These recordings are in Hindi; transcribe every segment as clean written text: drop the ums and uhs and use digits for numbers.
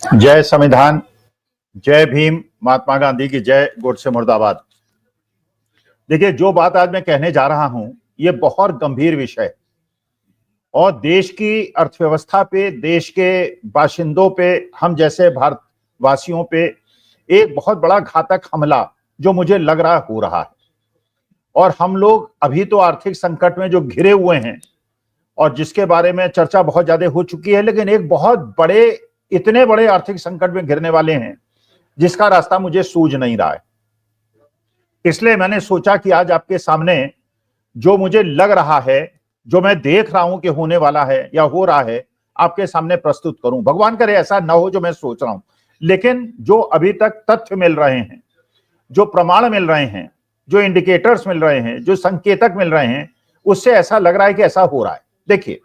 जय संविधान, जय भीम, महात्मा गांधी की जय, गोडसे मुर्दाबाद। देखिए, जो बात आज मैं कहने जा रहा हूं, ये बहुत गंभीर विषय है और देश की अर्थव्यवस्था पे, देश के बाशिंदों पे, हम जैसे भारतवासियों पे एक बहुत बड़ा घातक हमला जो मुझे लग रहा हो रहा है। और हम लोग अभी तो आर्थिक संकट में जो घिरे हुए हैं और जिसके बारे में चर्चा बहुत ज्यादा हो चुकी है, लेकिन एक बहुत बड़े, इतने बड़े आर्थिक संकट में घिरने वाले हैं जिसका रास्ता मुझे सूझ नहीं रहा है। इसलिए मैंने सोचा कि आज आपके सामने जो मुझे लग रहा है, जो मैं देख रहा हूं कि होने वाला है या हो रहा है, आपके सामने प्रस्तुत करूं। भगवान करे ऐसा ना हो जो मैं सोच रहा हूं, लेकिन जो अभी तक तथ्य मिल रहे हैं, जो प्रमाण मिल रहे हैं, जो इंडिकेटर्स मिल रहे हैं, जो संकेतक मिल रहे हैं, उससे ऐसा लग रहा है कि ऐसा हो रहा है। देखिए,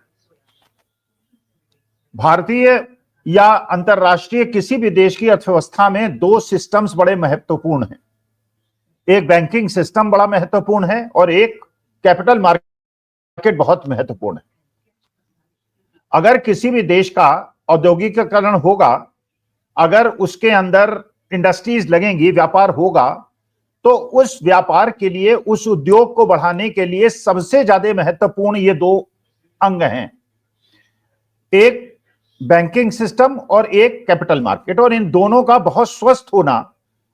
भारतीय या अंतरराष्ट्रीय किसी भी देश की अर्थव्यवस्था में दो सिस्टम्स बड़े महत्वपूर्ण हैं। एक बैंकिंग सिस्टम बड़ा महत्वपूर्ण है और एक कैपिटल मार्केट बहुत महत्वपूर्ण है। अगर किसी भी देश का औद्योगिकीकरण होगा, अगर उसके अंदर इंडस्ट्रीज लगेंगी, व्यापार होगा, तो उस व्यापार के लिए, उस उद्योग को बढ़ाने के लिए सबसे ज्यादा महत्वपूर्ण ये दो अंग हैं, एक बैंकिंग सिस्टम और एक कैपिटल मार्केट। और इन दोनों का बहुत स्वस्थ होना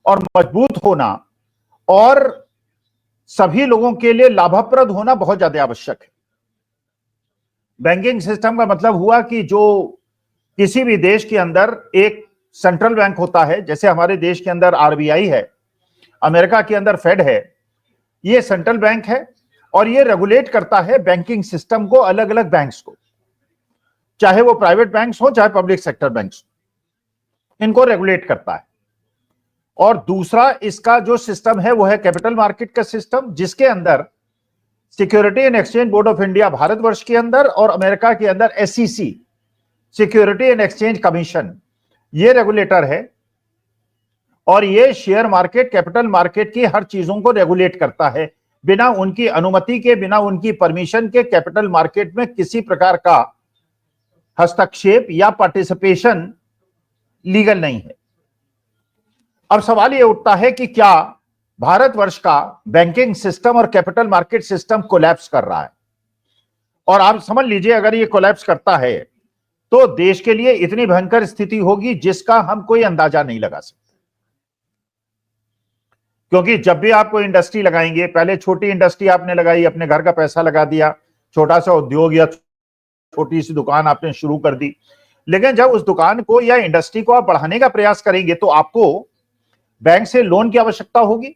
और मजबूत होना और सभी लोगों के लिए लाभप्रद होना बहुत ज्यादा आवश्यक है। बैंकिंग सिस्टम का मतलब हुआ कि जो किसी भी देश के अंदर एक सेंट्रल बैंक होता है, जैसे हमारे देश के अंदर आरबीआई है, अमेरिका के अंदर फेड है, ये सेंट्रल बैंक है और ये रेगुलेट करता है बैंकिंग सिस्टम को, अलग अलग बैंक्स को, चाहे वो प्राइवेट बैंक्स हो चाहे पब्लिक सेक्टर बैंक्स, इनको रेगुलेट करता है। और दूसरा इसका जो सिस्टम है वो है कैपिटल मार्केट का सिस्टम, जिसके अंदर security and exchange board of India Bharatvarsh के अंदर और अमेरिका के अंदर SEC, security and exchange commission, ये रेगुलेटर है और ये शेयर मार्केट, कैपिटल मार्केट की हर चीजों को रेगुलेट करता है। बिना उनकी अनुमति के, बिना उनकी परमिशन के कैपिटल मार्केट में किसी प्रकार का हस्तक्षेप या पार्टिसिपेशन लीगल नहीं है। अब सवाल यह उठता है कि क्या भारतवर्ष का बैंकिंग सिस्टम और कैपिटल मार्केट सिस्टम कोलैप्स कर रहा है? और आप समझ लीजिए, अगर ये कोलैप्स करता है तो देश के लिए इतनी भयंकर स्थिति होगी जिसका हम कोई अंदाजा नहीं लगा सकते। क्योंकि जब भी आप कोई इंडस्ट्री लगाएंगे, पहले छोटी इंडस्ट्री आपने लगाई, अपने घर का पैसा लगा दिया, छोटा सा उद्योग या छोटी सी दुकान आपने शुरू कर दी, लेकिन जब उस दुकान को या इंडस्ट्री को आप बढ़ाने का प्रयास करेंगे तो आपको बैंक से लोन की आवश्यकता होगी।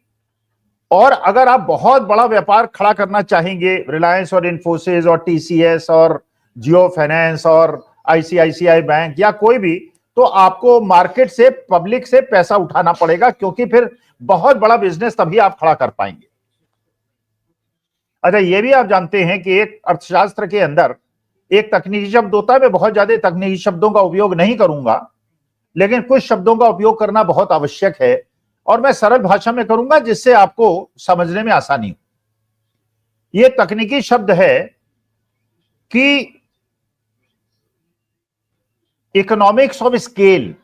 और अगर आप बहुत बड़ा व्यापार खड़ा करना चाहेंगे, रिलायंस और इन्फोसिस और टीसीएस और जियो फाइनेंस और आईसीआईसीआई बैंक या कोई भी, तो आपको मार्केट से, पब्लिक से पैसा उठाना पड़ेगा, क्योंकि फिर बहुत बड़ा बिजनेस तभी आप खड़ा कर पाएंगे। अच्छा, ये भी आप जानते हैं कि एक अर्थशास्त्र के अंदर एक तकनीकी शब्द होता है, मैं बहुत ज्यादा तकनीकी शब्दों का उपयोग नहीं करूंगा, लेकिन कुछ शब्दों का उपयोग करना बहुत आवश्यक है और मैं सरल भाषा में करूंगा जिससे आपको समझने में आसानी हो। यह तकनीकी शब्द है कि economics of scale.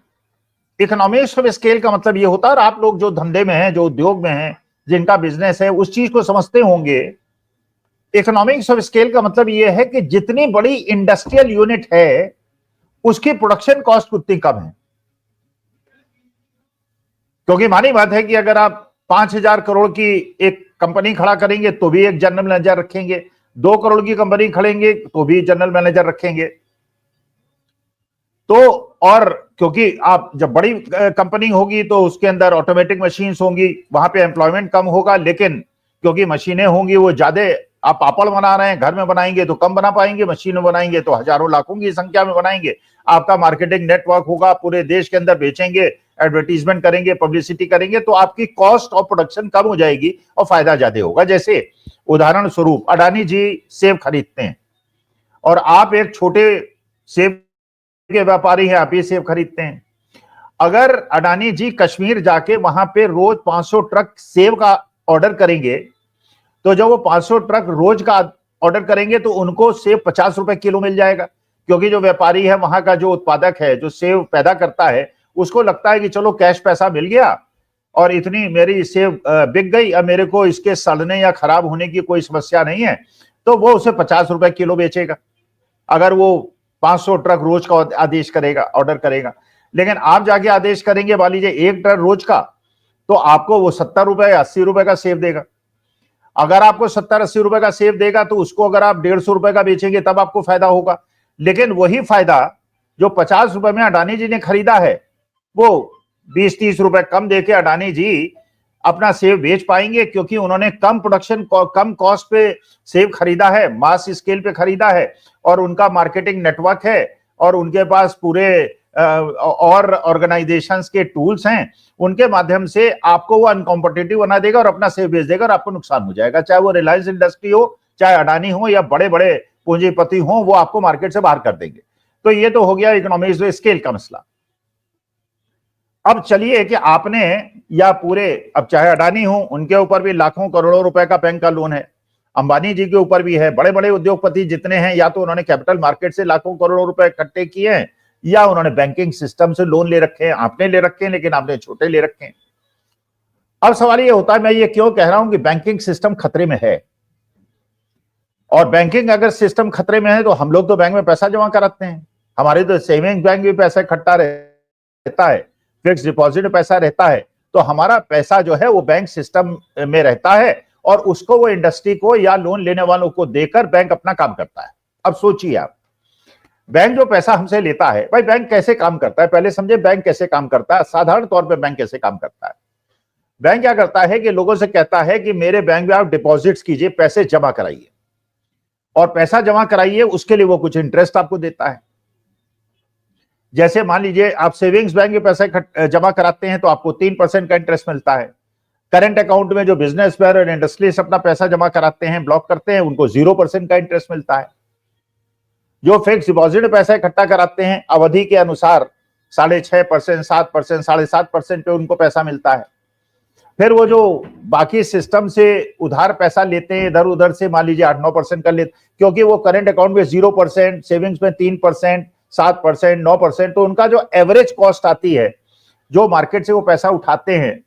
Economics of scale का मतलब यह होता है, और आप लोग जो धंधे में हैं, जो उद्योग में हैं, जिनका बिजनेस है, उस चीज को समझते होंगे। इकोनॉमिक्स ऑफ स्केल का मतलब यह है कि जितनी बड़ी इंडस्ट्रियल यूनिट है उसकी प्रोडक्शन कॉस्ट उतनी कम है। क्योंकि मानी बात है कि अगर आप 5,000 करोड़ की एक कंपनी खड़ा करेंगे तो भी एक जनरल मैनेजर रखेंगे, 2 करोड़ की कंपनी खड़ेंगे तो भी जनरल मैनेजर रखेंगे। तो और क्योंकि आप जब बड़ी कंपनी होगी तो उसके अंदर ऑटोमेटिक मशीन्स होंगी, वहां पे एम्प्लॉयमेंट कम होगा, लेकिन क्योंकि मशीनें होंगी वो ज्यादा, आप पापड़ बना रहे हैं, घर में बनाएंगे तो कम बना पाएंगे, मशीन में बनाएंगे तो हजारों लाखों की संख्या में बनाएंगे। आपका मार्केटिंग नेटवर्क होगा, पूरे देश के अंदर बेचेंगे, एडवर्टीजमेंट करेंगे, पब्लिसिटी करेंगे, तो आपकी कॉस्ट ऑफ प्रोडक्शन कम हो जाएगी और फायदा ज्यादा होगा। जैसे उदाहरण स्वरूप अडानी जी सेब खरीदते हैं और आप एक छोटे सेब के व्यापारी हैं, आप ये सेब खरीदते हैं। अगर अडानी जी कश्मीर जाके वहां पे रोज 500 ट्रक सेब का ऑर्डर करेंगे, तो जब वो 500 ट्रक रोज का ऑर्डर करेंगे तो उनको सेब 50 रुपए किलो मिल जाएगा, क्योंकि जो व्यापारी है, वहां का जो उत्पादक है, जो सेब पैदा करता है, उसको लगता है कि चलो कैश पैसा मिल गया और इतनी मेरी सेव बिक गई, अब मेरे को इसके सड़ने या खराब होने की कोई समस्या नहीं है, तो वो उसे 50 रुपए किलो बेचेगा अगर वो 500 ट्रक रोज का आदेश करेगा, ऑर्डर करेगा। लेकिन आप जाके आदेश करेंगे मान लीजिए 1 ट्रक रोज का, तो आपको वो 70 रुपए या 80 रुपए का सेव देगा। अगर आपको 70-80 रुपए का सेव देगा तो उसको अगर आप 150 रुपए का बेचेंगे तब आपको फायदा होगा। लेकिन वही फायदा जो 50 रुपए में अडानी जी ने खरीदा है, वो 20-30 रुपए कम देके अडानी जी अपना सेव बेच पाएंगे, क्योंकि उन्होंने कम प्रोडक्शन, कम कॉस्ट पे सेव खरीदा है, मास स्केल पे खरीदा है, और उनका मार्केटिंग नेटवर्क है, और उनके पास पूरे और ऑर्गेनाइजेशंस के टूल्स हैं। उनके माध्यम से आपको वो अनकॉम्पिटिटिव बना देगा और अपना सेव बेच देगा और आपको नुकसान हो जाएगा। चाहे वो रिलायंस इंडस्ट्री हो, चाहे अडानी हो, या बड़े बड़े पूंजीपति हो, वो आपको मार्केट से बाहर कर देंगे। तो ये तो हो गया इकोनॉमिक्स ऑफ स्केल का मसला। अब चलिए कि आपने या पूरे, अब चाहे अडानी हो, उनके ऊपर भी लाखों करोड़ों रुपए का बैंक का लोन है, अंबानी जी के ऊपर भी है, बड़े बड़े उद्योगपति जितने हैं, या तो उन्होंने कैपिटल मार्केट से लाखों करोड़ों रुपए इकट्ठे किए हैं, या उन्होंने बैंकिंग सिस्टम से लोन ले रखे हैं। आपने ले रखे हैं, लेकिन आपने छोटे ले रखे हैं। अब सवाल ये होता है, मैं ये क्यों कह रहा हूं कि बैंकिंग सिस्टम खतरे में है, और बैंकिंग अगर सिस्टम खतरे में है तो हम लोग तो बैंक में पैसा जमा कराते हैं, हमारे तो सेविंग बैंक में पैसा इकट्ठा रहता है, फिक्स डिपॉजिट में पैसा रहता है, तो हमारा पैसा जो है वो बैंक सिस्टम में रहता है, और उसको वो इंडस्ट्री को या लोन लेने वालों को देकर बैंक अपना काम करता है। अब सोचिए आप, बैंक जो पैसा हमसे लेता है, भाई बैंक कैसे काम करता है, पहले समझे बैंक कैसे काम करता है। साधारण तौर पे बैंक कैसे काम करता है, बैंक क्या करता है कि लोगों से कहता है कि मेरे बैंक में आप डिपॉजिट्स कीजिए, पैसे जमा कराइए, और पैसा जमा कराइए, उसके लिए वो कुछ इंटरेस्ट आपको देता है। जैसे मान लीजिए आप सेविंग्स बैंक में पैसा जमा कराते हैं तो आपको 3% का इंटरेस्ट मिलता है। करंट अकाउंट में जो बिजनेसमैन और इंडस्ट्रियलिस्ट अपना पैसा जमा कराते हैं, ब्लॉक करते हैं, उनको 0% का इंटरेस्ट मिलता है। जो फिक्स डिपॉजिट में पैसा इकट्ठा कराते हैं, अवधि के अनुसार 6.5%, 7%, 7.5% पे उनको पैसा मिलता है। फिर वो जो बाकी सिस्टम से उधार पैसा लेते हैं इधर उधर से, मान लीजिए 8-9% का लेते, क्योंकि वो करंट अकाउंट में 0%, सेविंग्स में 3%, 7%, 9%, तो उनका जो एवरेज कॉस्ट आती है, जो मार्केट से वो पैसा उठाते हैं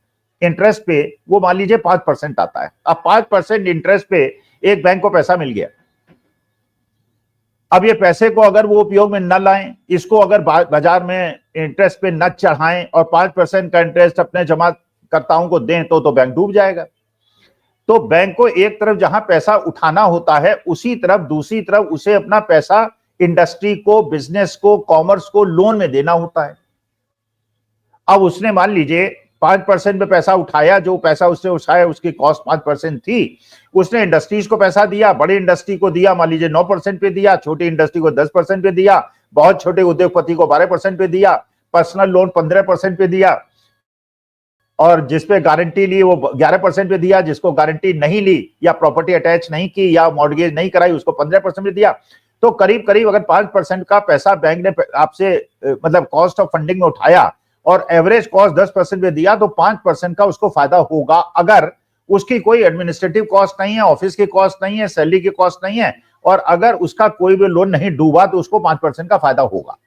इंटरेस्ट पे, वो मान लीजिए 5% आता है। अब 5% इंटरेस्ट पे एक बैंक को पैसा मिल गया। अब ये पैसे को अगर वो उपयोग में न लाएं, इसको अगर बाजार में इंटरेस्ट पे न चढ़ाएं और 5% का इंटरेस्ट अपने जमाकर्ताओं को दें, तो बैंक डूब जाएगा। तो बैंक को एक तरफ जहां पैसा उठाना होता है, उसी तरफ दूसरी तरफ उसे अपना पैसा इंडस्ट्री को, बिजनेस को, कॉमर्स को लोन में देना होता है। अब उसने मान लीजिए 5% पे पैसा उठाया, जो पैसा उसने उठाया उसकी कॉस्ट 5% थी, उसने इंडस्ट्रीज को पैसा दिया, बड़ी इंडस्ट्री को दिया मान लीजिए 9% पे दिया, छोटी इंडस्ट्री को 10% पे दिया, बहुत छोटे उद्योगपति को 12% पे दिया, पर्सनल लोन 15% पे दिया, और जिसपे गारंटी ली वो 11% पे दिया, जिसको गारंटी नहीं ली या प्रॉपर्टी अटैच नहीं की या मॉर्गेज नहीं कराई उसको 15% पे दिया। तो करीब करीब अगर 5% का पैसा बैंक ने आपसे मतलब कॉस्ट ऑफ फंडिंग में उठाया और एवरेज कॉस्ट 10% पे दिया, तो 5% का उसको फायदा होगा, अगर उसकी कोई एडमिनिस्ट्रेटिव कॉस्ट नहीं है, ऑफिस की कॉस्ट नहीं है, सैलरी की कॉस्ट नहीं है, और अगर उसका कोई भी लोन नहीं डूबा तो उसको 5% का फायदा होगा।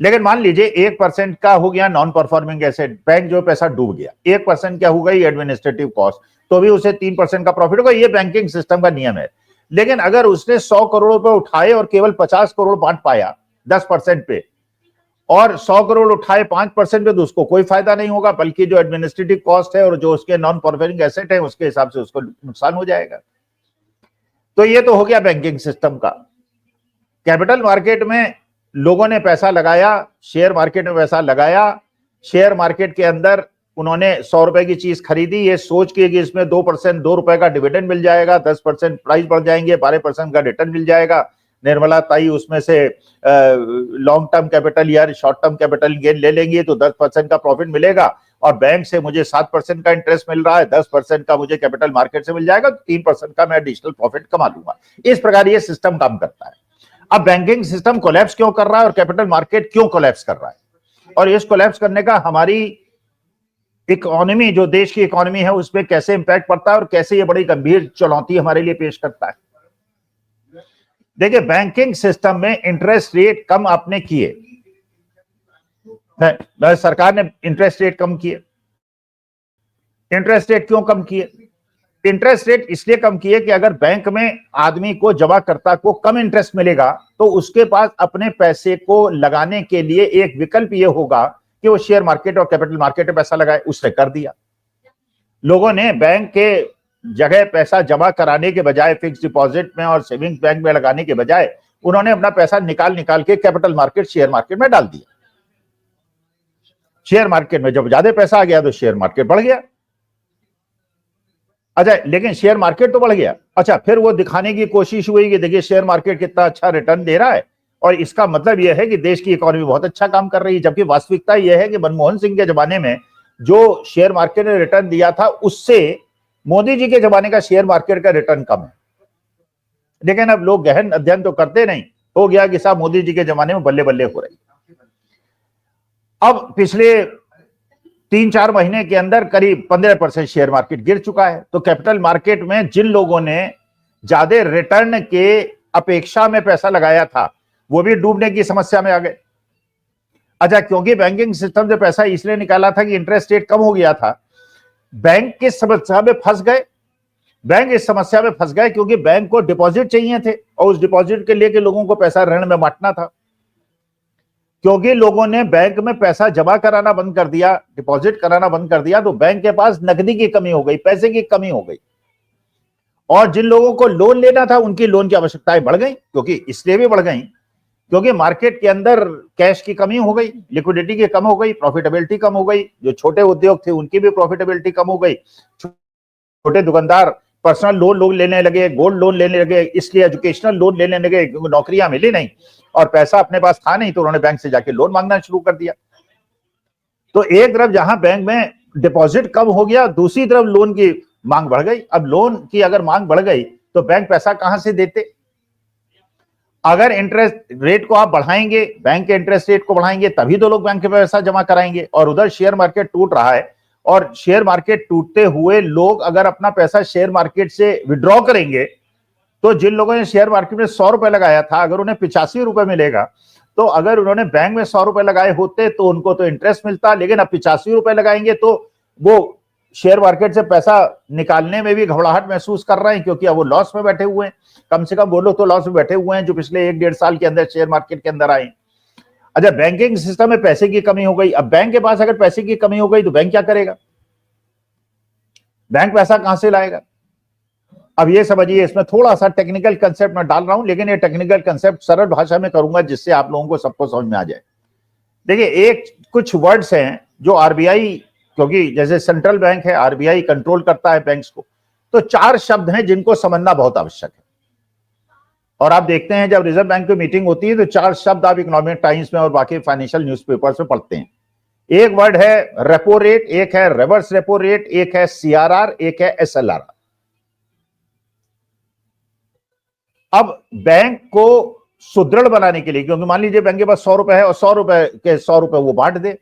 लेकिन मान लीजिए 1% का हो गया नॉन परफॉर्मिंग एसेट, बैंक जो पैसा डूब गया, 1% क्या होगा ये एडमिनिस्ट्रेटिव कॉस्ट, तो भी उसे 3% का प्रॉफिट होगा। ये बैंकिंग सिस्टम का नियम है। लेकिन अगर उसने 100 करोड़ रुपए उठाए और केवल 50 करोड़ बांट पाया 10% पे, और 100 करोड़ उठाए 5% पे, तो उसको कोई फायदा नहीं होगा, बल्कि जो एडमिनिस्ट्रेटिव कॉस्ट है और जो उसके नॉन परफॉर्मिंग एसेट है उसके हिसाब से उसको नुकसान हो जाएगा। तो ये तो हो गया बैंकिंग सिस्टम का। कैपिटल मार्केट में लोगों ने पैसा लगाया, शेयर मार्केट में पैसा लगाया, शेयर मार्केट के अंदर उन्होंने 100 रुपए की चीज खरीदी, ये सोच के कि इसमें 2% 2 रुपए का डिविडेंड मिल जाएगा, 10% प्राइस बढ़ जाएंगे, 12% का रिटर्न मिल जाएगा। निर्मला ताई उसमें से लॉन्ग टर्म कैपिटल या शॉर्ट टर्म कैपिटल गेन ले लेंगे तो 10% का प्रॉफिट मिलेगा, और बैंक से मुझे 7% का इंटरेस्ट मिल रहा है, 10% का मुझे कैपिटल मार्केट से मिल जाएगा, तो 3% का मैं एडिशनल प्रॉफिट कमा लूंगा। इस प्रकार ये सिस्टम काम करता है। अब बैंकिंग सिस्टम कोलैप्स क्यों कर रहा है और कैपिटल मार्केट क्यों कोलैप्स कर रहा है, और इस कोलैप्स करने का हमारी इकोनॉमी, जो देश की इकोनॉमी है, उस पर कैसे इंपैक्ट पड़ता है और कैसे ये बड़ी गंभीर चुनौती हमारे लिए पेश करता है। देखिए, बैंकिंग सिस्टम में इंटरेस्ट रेट कम आपने किए, है, सरकार ने इंटरेस्ट रेट कम किए। इंटरेस्ट रेट क्यों कम किए? इंटरेस्ट रेट इसलिए कम किए कि अगर बैंक में आदमी को, जमाकर्ता को कम इंटरेस्ट मिलेगा तो उसके पास अपने पैसे को लगाने के लिए एक विकल्प यह होगा कि वो शेयर मार्केट और कैपिटल मार्केट में पैसा लगाए। उसने कर दिया। लोगों ने बैंक के जगह पैसा जमा कराने के बजाय, फिक्स डिपॉजिट में और सेविंग्स बैंक में लगाने के बजाय, उन्होंने अपना पैसा निकाल निकाल के कैपिटल मार्केट, शेयर मार्केट में डाल दिया। शेयर मार्केट में जब ज्यादा पैसा आ गया तो शेयर मार्केट बढ़ गया। अच्छा, लेकिन शेयर मार्केट तो बढ़ गया। अच्छा, फिर वो दिखाने की कोशिश हुई कि देखिए शेयर मार्केट कितना अच्छा रिटर्न दे रहा है और इसका मतलब यह है कि देश की इकोनॉमी बहुत अच्छा काम कर रही है, जबकि वास्तविकता यह है कि मनमोहन सिंह के जमाने में जो शेयर मार्केट ने रिटर्न दिया था उससे मोदी जी के जमाने का शेयर मार्केट का रिटर्न कम है। लेकिन अब लोग गहन अध्ययन तो करते नहीं, हो गया कि साहब मोदी जी के जमाने में बल्ले बल्ले हो रही। अब पिछले 3-4 महीने के अंदर करीब 15% शेयर मार्केट गिर चुका है। तो कैपिटल मार्केट में जिन लोगों ने ज्यादा रिटर्न के अपेक्षा में पैसा लगाया था वो भी डूबने की समस्या में आ गए। अच्छा, क्योंकि बैंकिंग सिस्टम से पैसा इसलिए निकाला था कि इंटरेस्ट रेट कम हो गया था, बैंक किस समस्या में फंस गए? बैंक इस समस्या में फंस गए क्योंकि बैंक को डिपॉजिट चाहिए थे और उस डिपॉजिट के लिए के लोगों को पैसा ऋण में बांटना था। क्योंकि लोगों ने बैंक में पैसा जमा कराना बंद कर दिया, डिपॉजिट कराना बंद कर दिया, तो बैंक के पास नकदी की कमी हो गई, पैसे की कमी हो गई। और जिन लोगों को लोन लेना था उनकी लोन की आवश्यकताएं बढ़ गई। क्योंकि इसलिए भी बढ़ गई क्योंकि मार्केट के अंदर कैश की कमी हो गई, लिक्विडिटी की कम हो गई, प्रॉफिटेबिलिटी कम हो गई। जो छोटे उद्योग थे उनकी भी प्रॉफिटेबिलिटी कम हो गई। छोटे दुकानदार पर्सनल लोन लेने लगे, गोल्ड लोन लेने लगे, इसलिए एजुकेशनल लोन लेने लगे क्योंकि नौकरियां मिली नहीं और पैसा अपने पास था नहीं, तो उन्होंने बैंक से जाके लोन मांगना शुरू कर दिया। तो एक तरफ जहां बैंक में डिपॉजिट कम हो गया, दूसरी तरफ लोन की मांग बढ़ गई। अब लोन की अगर मांग बढ़ गई तो बैंक पैसा कहां से देते? अगर इंटरेस्ट रेट को आप बढ़ाएंगे, बैंक के इंटरेस्ट रेट को बढ़ाएंगे, तभी तो लोग बैंक के पैसा जमा कराएंगे। और उधर शेयर मार्केट टूट रहा है और शेयर मार्केट टूटते हुए लोग अगर अपना पैसा शेयर मार्केट से विड्रॉ करेंगे तो जिन लोगों ने शेयर मार्केट में 100 रुपए लगाया था, अगर उन्हें 85 रुपए मिलेगा, तो अगर उन्होंने बैंक में 100 रुपए लगाए होते तो उनको तो इंटरेस्ट मिलता, लेकिन अब 85 रुपए लगाएंगे तो वो शेयर मार्केट से पैसा निकालने में भी घबराहट महसूस कर रहे हैं क्योंकि अब वो लॉस में बैठे हुए हैं। कम से कम वो लोग तो लॉस में बैठे हुए हैं जो पिछले 1-1.5 साल के अंदर शेयर मार्केट के अंदर आए। अच्छा, बैंकिंग सिस्टम में पैसे की कमी हो गई। अब बैंक के पास अगर पैसे की कमी हो गई तो बैंक क्या करेगा? बैंक पैसा कहां से लाएगा? अब ये समझिए, इसमें थोड़ा सा टेक्निकल कंसेप्ट मैं डाल रहा हूं, लेकिन ये टेक्निकल कंसेप्ट सरल भाषा में करूंगा जिससे आप लोगों को सबको समझ में आ जाए। देखिए, एक कुछ वर्ड्स हैं जो आरबीआई, क्योंकि जैसे सेंट्रल बैंक है, आरबीआई कंट्रोल करता है बैंक्स को, तो 4 शब्द हैं जिनको समझना बहुत आवश्यक है। और आप देखते हैं जब रिजर्व बैंक की मीटिंग होती है तो 4 शब्द आप इकोनॉमिक टाइम्स में और बाकी फाइनेंशियल न्यूज़पेपर्स में पढ़ते हैं। एक वर्ड है रेपो रेट, एक है रिवर्स रेपो रेट, एक है सीआरआर, एक है एसएलआर। अब बैंक को सुदृढ़ बनाने के लिए, क्योंकि मान लीजिए बैंक के पास 100 रुपए है और 100 रुपए के 100 रुपए वो बांट दे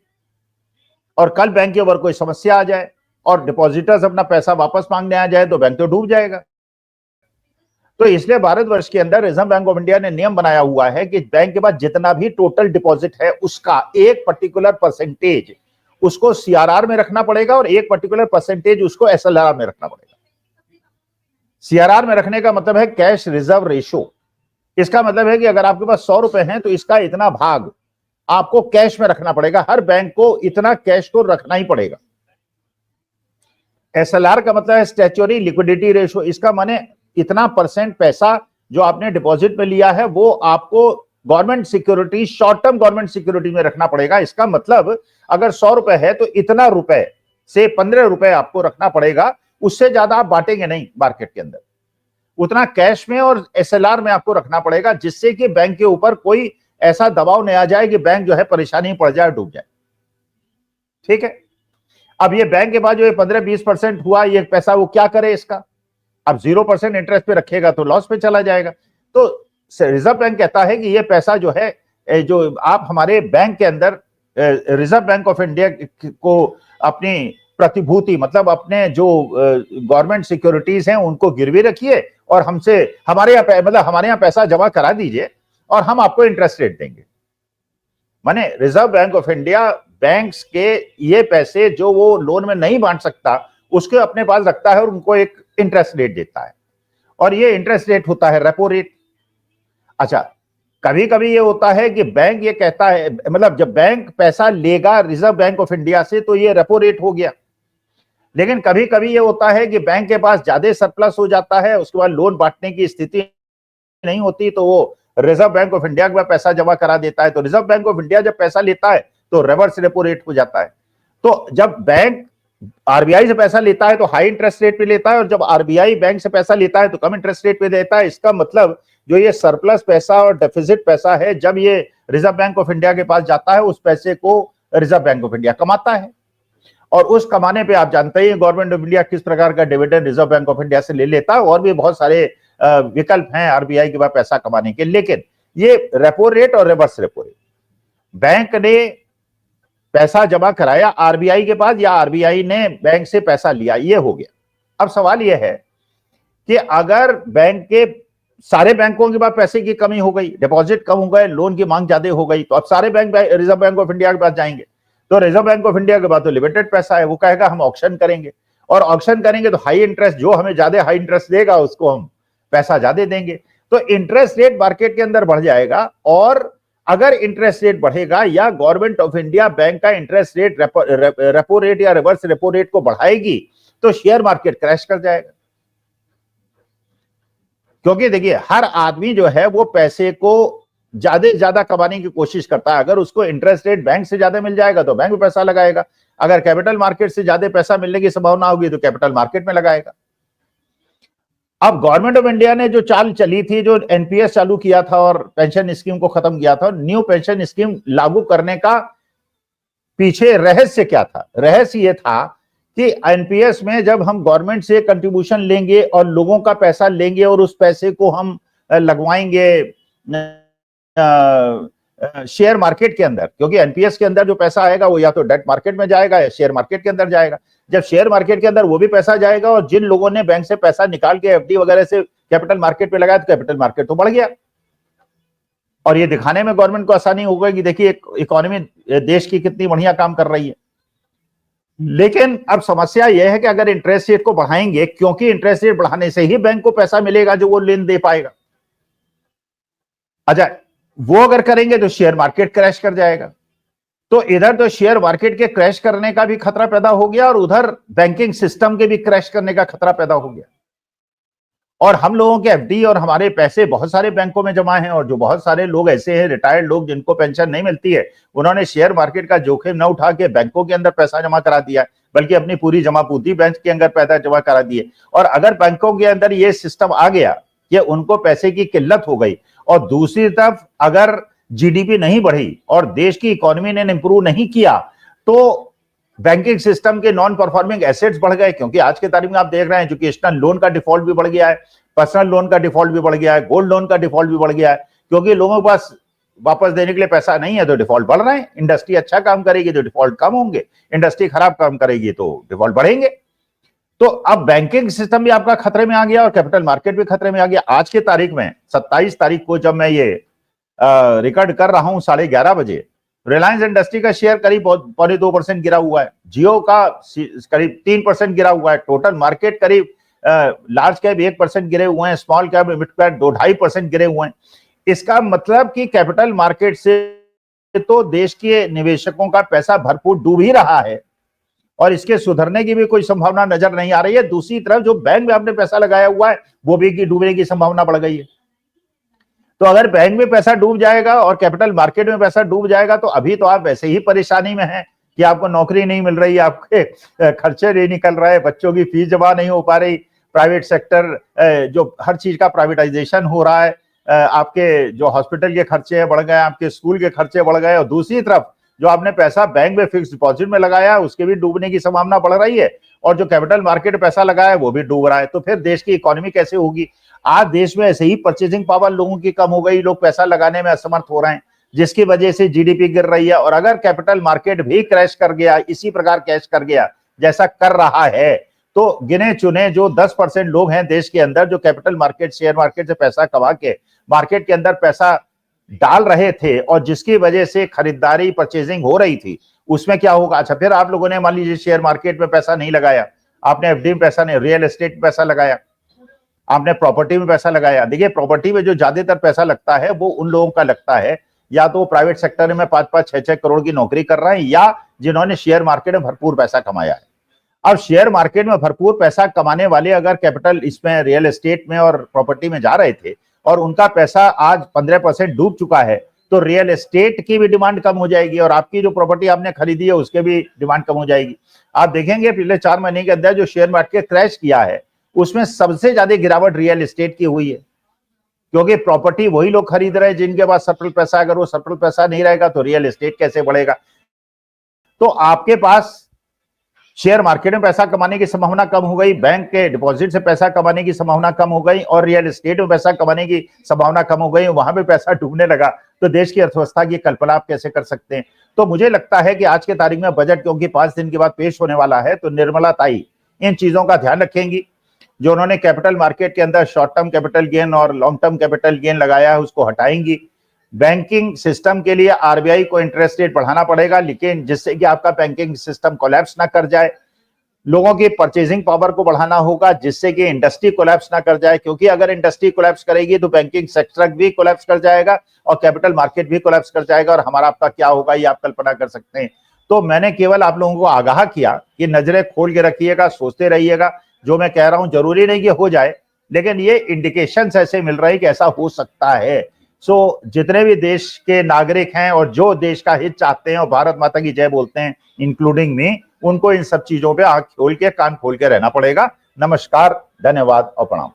और कल बैंक के ऊपर कोई समस्या आ जाए और डिपॉजिटर्स अपना पैसा वापस मांगने आ जाए तो बैंक तो डूब जाएगा। तो इसलिए भारतवर्ष के अंदर रिजर्व बैंक ऑफ इंडिया ने नियम बनाया हुआ है कि बैंक के पास जितना भी टोटल डिपॉजिट है उसका एक पर्टिकुलर परसेंटेज उसको सीआरआर में रखना पड़ेगा और एक पर्टिकुलर परसेंटेज उसको एसएलआर में रखना पड़ेगा। सीआरआर में रखने का मतलब है कैश रिजर्व रेशो। इसका मतलब है कि अगर आपके पास 100 रुपए हैं तो इसका इतना भाग आपको कैश में रखना पड़ेगा। हर बैंक को इतना कैश को रखना ही पड़ेगा। एसएलआर का मतलब है स्टैच्यूटरी लिक्विडिटी रेशो। इसका माने इतना परसेंट पैसा जो आपने डिपॉजिट में लिया है वो आपको government security, short term government security में रखना पड़ेगा। इसका मतलब अगर 100 रुपए है तो इतना रुपए से 15 रुपए आपको रखना पड़ेगा, उससे ज्यादा आप बांटेंगे नहीं मार्केट के अंदर। उतना कैश में और एसएलआर में आपको रखना पड़ेगा जिससे कि बैंक के ऊपर कोई ऐसा दबाव नहीं आ जाए कि बैंक जो है परेशानी में पड़ जाए, डूब जाए। ठीक है। अब ये बैंक के बाद जो 15-20% हुआ ये पैसा वो क्या करे इसका? अब 0% इंटरेस्ट पे रखेगा तो लॉस पे चला जाएगा। तो रिजर्व बैंक कहता है कि ये पैसा जो है जो आप हमारे बैंक के अंदर रिजर्व बैंक ऑफ इंडिया को अपनी प्रतिभूति मतलब अपने जो गवर्नमेंट सिक्योरिटीज हैं उनको गिरवी रखिए और हमसे हमारे यहाँ पैसा जमा करा दीजिए और हम आपको इंटरेस्ट रेट देंगे। माने reserve bank of India banks के ये पैसे जो वो लोन में नहीं बांट सकता उसके अपने पास रखता है और उनको एक इंटरेस्ट रेट देता है, और ये इंटरेस्ट रेट होता है रेपो रेट। अच्छा, कभी कभी ये होता है कि बैंक ये कहता है, मतलब जब बैंक पैसा लेगा रिजर्व बैंक ऑफ इंडिया से तो ये रेपो रेट हो गया, लेकिन कभी कभी ये होता है कि बैंक के पास ज्यादा सरप्लस हो जाता है, उसके बाद लोन बांटने की स्थिति नहीं होती तो वो रिजर्व बैंक ऑफ इंडिया के पास पैसा जमा करा देता है। तो रिजर्व बैंक ऑफ इंडिया जब पैसा लेता है तो रिवर्स रेपो रेट हो जाता है। तो जब बैंक आरबीआई से पैसा लेता है तो हाई इंटरेस्ट रेट पे लेता है, और जब आरबीआई बैंक से पैसा लेता है तो कम इंटरेस्ट रेट पे देता है। इसका मतलब जो ये सरप्लस पैसा और डेफिसिट पैसा है, जब ये रिजर्व बैंक ऑफ इंडिया के पास जाता है उस पैसे को रिजर्व बैंक ऑफ इंडिया कमाता है, और उस कमाने पे आप जानते ही गवर्नमेंट ऑफ इंडिया किस प्रकार का dividend reserve bank of India से ले लेता है। और भी बहुत सारे विकल्प हैं आरबीआई के पास पैसा कमाने के। लेकिन ये रेपो रेट और रिवर्स रेपो रेट, बैंक ने पैसा जमा कराया आरबीआई के पास या आरबीआई ने बैंक से पैसा लिया, ये हो गया। अब सवाल यह है कि अगर बैंक के सारे बैंकों के पास पैसे की कमी हो गई, डिपॉजिट कम हो गए, लोन की मांग ज्यादा हो गई, तो अब सारे bank reserve bank of India के पास जाएंगे। तो रिजर्व बैंक ऑफ इंडिया के पास तो लिमिटेड पैसा है, वो कहेगा हम ऑक्शन करेंगे, और ऑक्शन करेंगे तो हाई इंटरेस्ट, जो हमें ज्यादा हाई इंटरेस्ट देगा उसको हम पैसा ज्यादा देंगे। तो इंटरेस्ट रेट मार्केट के अंदर बढ़ जाएगा, और अगर इंटरेस्ट रेट बढ़ेगा या गवर्नमेंट ऑफ इंडिया बैंक का इंटरेस्ट रेट रेपो रेट या रिवर्स रेपो रेट को बढ़ाएगी तो शेयर मार्केट क्रैश कर जाएगा। क्योंकि देखिए हर आदमी जो है वो पैसे को ज्यादा से ज्यादा कमाने की कोशिश करता है। अगर उसको इंटरेस्ट रेट बैंक से ज्यादा मिल जाएगा तो बैंक में पैसा लगाएगा, अगर कैपिटल मार्केट से ज्यादा पैसा मिलने की संभावना होगी तो कैपिटल मार्केट में लगाएगा। अब गवर्नमेंट ऑफ इंडिया ने जो चाल चली थी, जो एनपीएस चालू किया था और पेंशन स्कीम को खत्म किया था, न्यू पेंशन स्कीम लागू करने का पीछे रहस्य क्या था? रहस्य ये था कि एनपीएस में जब हम गवर्नमेंट से कंट्रीब्यूशन लेंगे और लोगों का पैसा लेंगे और उस पैसे को हम लगवाएंगे शेयर मार्केट के अंदर, क्योंकि एनपीएस के अंदर जो पैसा आएगा वो या तो डेट मार्केट में जाएगा या शेयर मार्केट के अंदर जाएगा। जब शेयर मार्केट के अंदर वो भी पैसा जाएगा और जिन लोगों ने बैंक से पैसा निकाल के एफडी वगैरह से कैपिटल मार्केट में लगाया तो कैपिटल मार्केट तो बढ़ गया, और ये दिखाने में गवर्नमेंट को आसानी हो गई कि देखिए इकोनॉमी देश की कितनी बढ़िया काम कर रही है। लेकिन अब समस्या यह है कि अगर इंटरेस्ट रेट को बढ़ाएंगे, क्योंकि इंटरेस्ट रेट बढ़ाने से ही बैंक को पैसा मिलेगा जो वो लेन दे पाएगा। अच्छा, वो अगर करेंगे तो शेयर मार्केट क्रैश कर जाएगा। तो इधर तो शेयर मार्केट के क्रैश करने का भी खतरा पैदा हो गया और उधर बैंकिंग सिस्टम के भी क्रैश करने का खतरा पैदा हो गया। और हम लोगों के एफडी और हमारे पैसे बहुत सारे बैंकों में जमा हैं, और जो बहुत सारे लोग ऐसे हैं रिटायर्ड लोग जिनको पेंशन नहीं मिलती है, उन्होंने शेयर मार्केट का जोखिम न उठा के बैंकों के अंदर पैसा जमा करा दिया, बल्कि अपनी पूरी जमा पूंजी बैंक के अंदर पैसा जमा करा दिए। और अगर बैंकों के अंदर ये सिस्टम आ गया कि उनको पैसे की किल्लत हो गई, और दूसरी तरफ अगर जीडीपी नहीं बढ़ी और देश की इकोनॉमी ने इंप्रूव नहीं किया, तो बैंकिंग सिस्टम के नॉन परफॉर्मिंग एसेट्स बढ़ गए। क्योंकि आज के तारीख में आप देख रहे हैं एजुकेशनल लोन का डिफॉल्ट भी बढ़ गया है, पर्सनल लोन का डिफॉल्ट भी बढ़ गया है, गोल्ड लोन का डिफॉल्ट भी बढ़ गया है, क्योंकि लोगों के पास वापस देने के लिए पैसा नहीं है तो डिफॉल्ट बढ़ रहे हैं। इंडस्ट्री अच्छा काम करेगी तो डिफॉल्ट कम होंगे, इंडस्ट्री खराब काम करेगी तो डिफॉल्ट बढ़ेंगे। तो अब बैंकिंग सिस्टम भी आपका खतरे में आ गया और कैपिटल मार्केट भी खतरे में आ गया। आज के तारीख में 27 तारीख को जब मैं ये रिकॉर्ड कर रहा हूं 11:30 बजे, रिलायंस इंडस्ट्री का शेयर करीब 2.25% गिरा हुआ है, जियो का करीब 3% गिरा हुआ है, टोटल मार्केट करीब लार्ज कैप 1% गिरे हुए हैं, स्मॉल कैप मिड कैप 2-2.5% गिरे हुए हैं। इसका मतलब कि कैपिटल मार्केट से तो देश के निवेशकों का पैसा भरपूर डूब ही रहा है और इसके सुधरने की भी कोई संभावना नजर नहीं आ रही है। दूसरी तरफ जो बैंक में आपने पैसा लगाया हुआ है वो भी डूबने की संभावना बढ़ गई है। तो अगर बैंक में पैसा डूब जाएगा और कैपिटल मार्केट में पैसा डूब जाएगा तो अभी तो आप वैसे ही परेशानी में हैं कि आपको नौकरी नहीं मिल रही, आपके खर्चे नहीं निकल रहे, बच्चों की फीस जमा नहीं हो पा रही, प्राइवेट सेक्टर जो हर चीज का प्राइवेटाइजेशन हो रहा है, आपके जो हॉस्पिटल के खर्चे बढ़ गए, आपके स्कूल के खर्चे बढ़ गए, और दूसरी तरफ जो आपने पैसा बैंक में फिक्स डिपॉजिट में लगाया उसके भी डूबने की संभावना बढ़ रही है, और जो कैपिटल मार्केट में पैसा लगाया है वो भी डूब रहा है। तो फिर देश की इकोनॉमी कैसे होगी? आज देश में ऐसे ही परचेजिंग पावर लोगों की कम हो गई, लोग पैसा लगाने में असमर्थ हो रहे हैं, जिसकी वजह से जीडीपी गिर रही है। और अगर कैपिटल मार्केट भी क्रैश कर गया, इसी प्रकार क्रैश कर गया जैसा कर रहा है, तो गिने चुने जो 10% लोग हैं देश के अंदर जो कैपिटल मार्केट शेयर मार्केट से पैसा कमा के मार्केट के अंदर पैसा डाल रहे थे और जिसकी वजह से खरीदारी परचेजिंग हो रही थी, उसमें क्या होगा? अच्छा, फिर आप लोगों ने मान लीजिए शेयर मार्केट में पैसा नहीं लगाया, आपने एफडी में पैसा नहीं, रियल एस्टेट में पैसा लगाया, आपने प्रॉपर्टी में पैसा लगाया। देखिए, प्रॉपर्टी में जो ज्यादातर पैसा लगता है वो उन लोगों का लगता है या तो प्राइवेट सेक्टर में 5-5, 6-6 करोड़ की नौकरी कर रहे हैं या जिन्होंने शेयर मार्केट में भरपूर पैसा कमाया है। अब शेयर मार्केट में भरपूर पैसा कमाने वाले अगर कैपिटल इसमें रियल एस्टेट में और प्रॉपर्टी में जा रहे थे और उनका पैसा आज 15% डूब चुका है, तो रियल एस्टेट की भी डिमांड कम हो जाएगी और आपकी जो प्रॉपर्टी आपने खरीदी है उसके भी डिमांड कम हो जाएगी। आप देखेंगे पिछले 4 महीने के अंदर जो शेयर मार्केट क्रैश किया है उसमें सबसे ज्यादा गिरावट रियल एस्टेट की हुई है, क्योंकि प्रॉपर्टी वही लोग खरीद रहे हैं जिनके पास सरप्लस पैसा। अगर वो सरप्लस पैसा नहीं रहेगा तो रियल एस्टेट कैसे बढ़ेगा? तो आपके पास शेयर मार्केट में पैसा कमाने की संभावना कम हो गई, बैंक के डिपॉजिट से पैसा कमाने की संभावना कम हो गई और रियल एस्टेट में पैसा कमाने की संभावना कम हो गई, वहां पे पैसा डूबने लगा। तो देश की अर्थव्यवस्था की कल्पना आप कैसे कर सकते हैं? तो मुझे लगता है कि आज के तारीख में बजट क्योंकि 5 दिन के बाद पेश होने वाला है, तो निर्मला ताई इन चीजों का ध्यान रखेंगी। जो उन्होंने कैपिटल मार्केट के अंदर शॉर्ट टर्म कैपिटल गेन और लॉन्ग टर्म कैपिटल गेन लगाया है उसको हटाएंगी। बैंकिंग सिस्टम के लिए आरबीआई को इंटरेस्ट रेट बढ़ाना पड़ेगा, लेकिन जिससे कि आपका बैंकिंग सिस्टम कोलैप्स ना कर जाए। लोगों की परचेजिंग पावर को बढ़ाना होगा जिससे कि इंडस्ट्री कोलैप्स ना कर जाए, क्योंकि अगर इंडस्ट्री कोलैप्स करेगी तो बैंकिंग सेक्टर भी कोलैप्स कर जाएगा और कैपिटल मार्केट भी कोलैप्स कर जाएगा और हमारा आपका क्या होगा ये आप कल्पना कर सकते हैं। तो मैंने केवल आप लोगों को आगाह किया कि नजरें खोल के रखिएगा, सोचते रहिएगा। जो मैं कह रहा हूं जरूरी नहीं कि हो जाए, लेकिन ये इंडिकेशंस ऐसे मिल रहे हैं कि ऐसा हो सकता है। सो जितने भी देश के नागरिक हैं और जो देश का हित चाहते हैं और भारत माता की जय बोलते हैं, इंक्लूडिंग मी, उनको इन सब चीजों पे आंख खोल के कान खोल के रहना पड़ेगा। नमस्कार, धन्यवाद और प्रणाम।